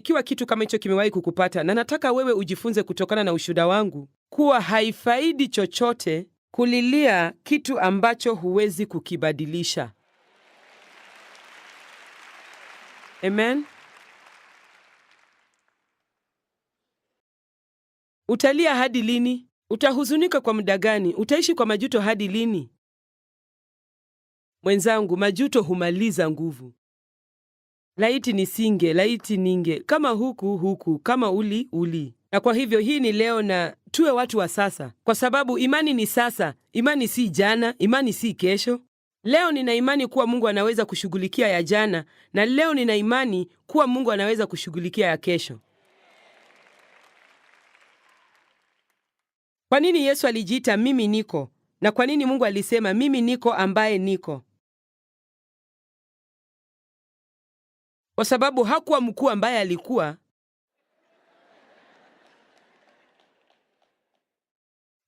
Ikiwa kitu kama hicho kimewahi kukupata, na nataka wewe ujifunze kutokana na ushuhuda wangu kuwa haifaidi chochote kulilia kitu ambacho huwezi kukibadilisha. Amen. Utalia hadi lini? Utahuzunika kwa muda gani? Utaishi kwa majuto hadi lini? Mwenzangu, majuto humaliza nguvu. Laiti nisinge, laiti ninge, kama huku, kama uli. Na kwa hivyo hii ni leo, na tuwe watu wa sasa, kwa sababu imani ni sasa. Imani si jana, imani si kesho. Leo nina imani kuwa Mungu anaweza kushughulikia ya jana, na leo nina imani kuwa Mungu anaweza kushughulikia ya kesho. Kwa nini Yesu alijiita mimi niko? Na kwa nini Mungu alisema mimi niko ambaye niko? Kwa sababu hakuwa mkuu ambaye alikuwa,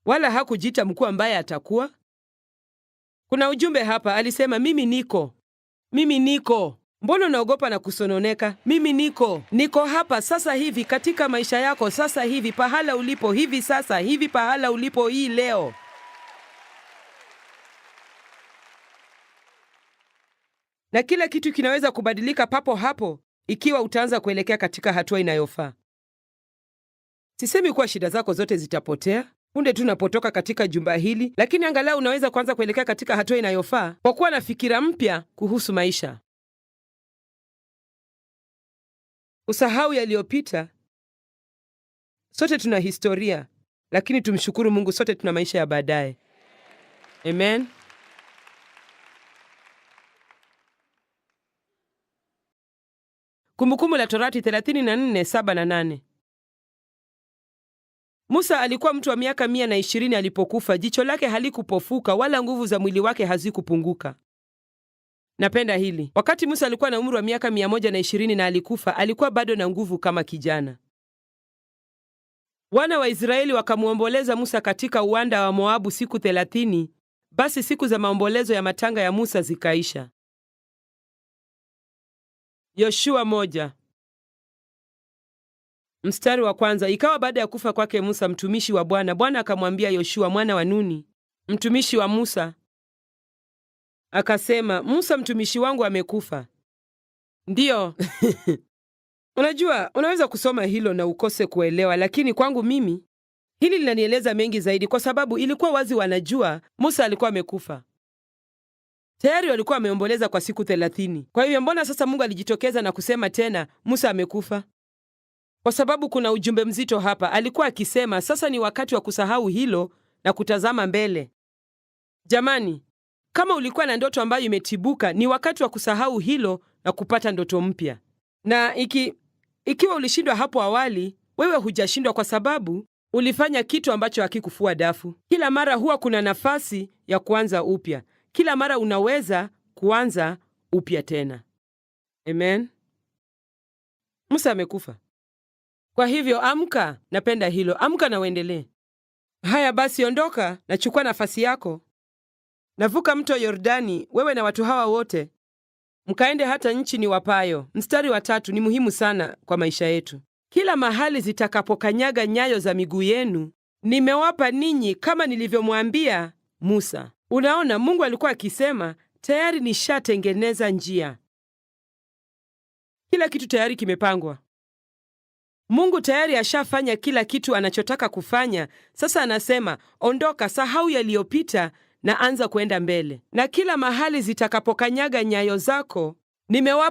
wala hakujiita mkuu ambaye atakuwa. Kuna ujumbe hapa, alisema mimi niko. Mimi niko. Mbona unaogopa na kusononeka? Mimi niko hapa sasa hivi katika maisha yako sasa hivi, pahala ulipo hivi sasa hivi, pahala ulipo hii leo. Na kila kitu kinaweza kubadilika papo hapo ikiwa utaanza kuelekea katika hatua inayofaa. Sisemi kuwa shida zako zote zitapotea punde tu unapotoka katika jumba hili, lakini angalau unaweza kuanza kuelekea katika hatua inayofaa kwa kuwa na fikira mpya kuhusu maisha. Usahau yaliyopita. Sote tuna historia, lakini tumshukuru Mungu, sote tuna maisha ya baadaye. Amen. Kumbukumbu la Torati 34:7 na 8. Musa alikuwa mtu wa miaka 120 alipokufa. Jicho lake halikupofuka wala nguvu za mwili wake hazikupunguka. Napenda hili. Wakati Musa alikuwa na umri wa miaka 120 na alikufa, alikuwa bado na nguvu kama kijana. Wana wa Israeli wakamuomboleza Musa katika uwanda wa Moabu siku 30. Basi siku za maombolezo ya matanga ya Musa zikaisha. Yoshua 1 mstari wa 1. Ikawa baada ya kufa kwake Musa mtumishi wa Bwana, Bwana akamwambia Yoshua mwana wa Nuni, mtumishi wa Musa, akasema, Musa mtumishi wangu amekufa. Ndiyo. Unajua, unaweza kusoma hilo na ukose kuelewa, lakini kwangu mimi hili linanieleza mengi zaidi, kwa sababu ilikuwa wazi wanajua Musa alikuwa amekufa. Tayari walikuwa wameomboleza kwa siku 30. Kwa hiyo mbona sasa Mungu alijitokeza na kusema tena Musa amekufa? Kwa sababu kuna ujumbe mzito hapa. Alikuwa akisema sasa ni wakati wa kusahau hilo na kutazama mbele. Jamani, kama ulikuwa na ndoto ambayo imetibuka, ni wakati wa kusahau hilo na kupata ndoto mpya. Na ikiwa ulishindwa hapo awali, wewe hujashindwa, kwa sababu ulifanya kitu ambacho hakikufua dafu. Kila mara huwa kuna nafasi ya kuanza upya. Kila mara unaweza kuanza upya tena. Amen. Musa amekufa. Kwa hivyo amka. Napenda hilo. Amka na uendelee. Haya basi, ondoka na chukua nafasi yako. Navuka mto Yordani, wewe na watu hawa wote, mkaende hata nchi niwapayo. Mstari wa 3 ni muhimu sana kwa maisha yetu. Kila mahali zitakapokanyaga nyayo za miguu yenu, nimewapa ninyi kama nilivyomwambia Musa. Unaona, Mungu alikuwa akisema, tayari nishatengeneza njia. Kila kitu tayari kimepangwa. Mungu tayari ashafanya kila kitu anachotaka kufanya. Sasa anasema, ondoka, sahau yaliyopita na anza kwenda mbele. Na kila mahali zitakapokanyaga nyayo zako, nimewapa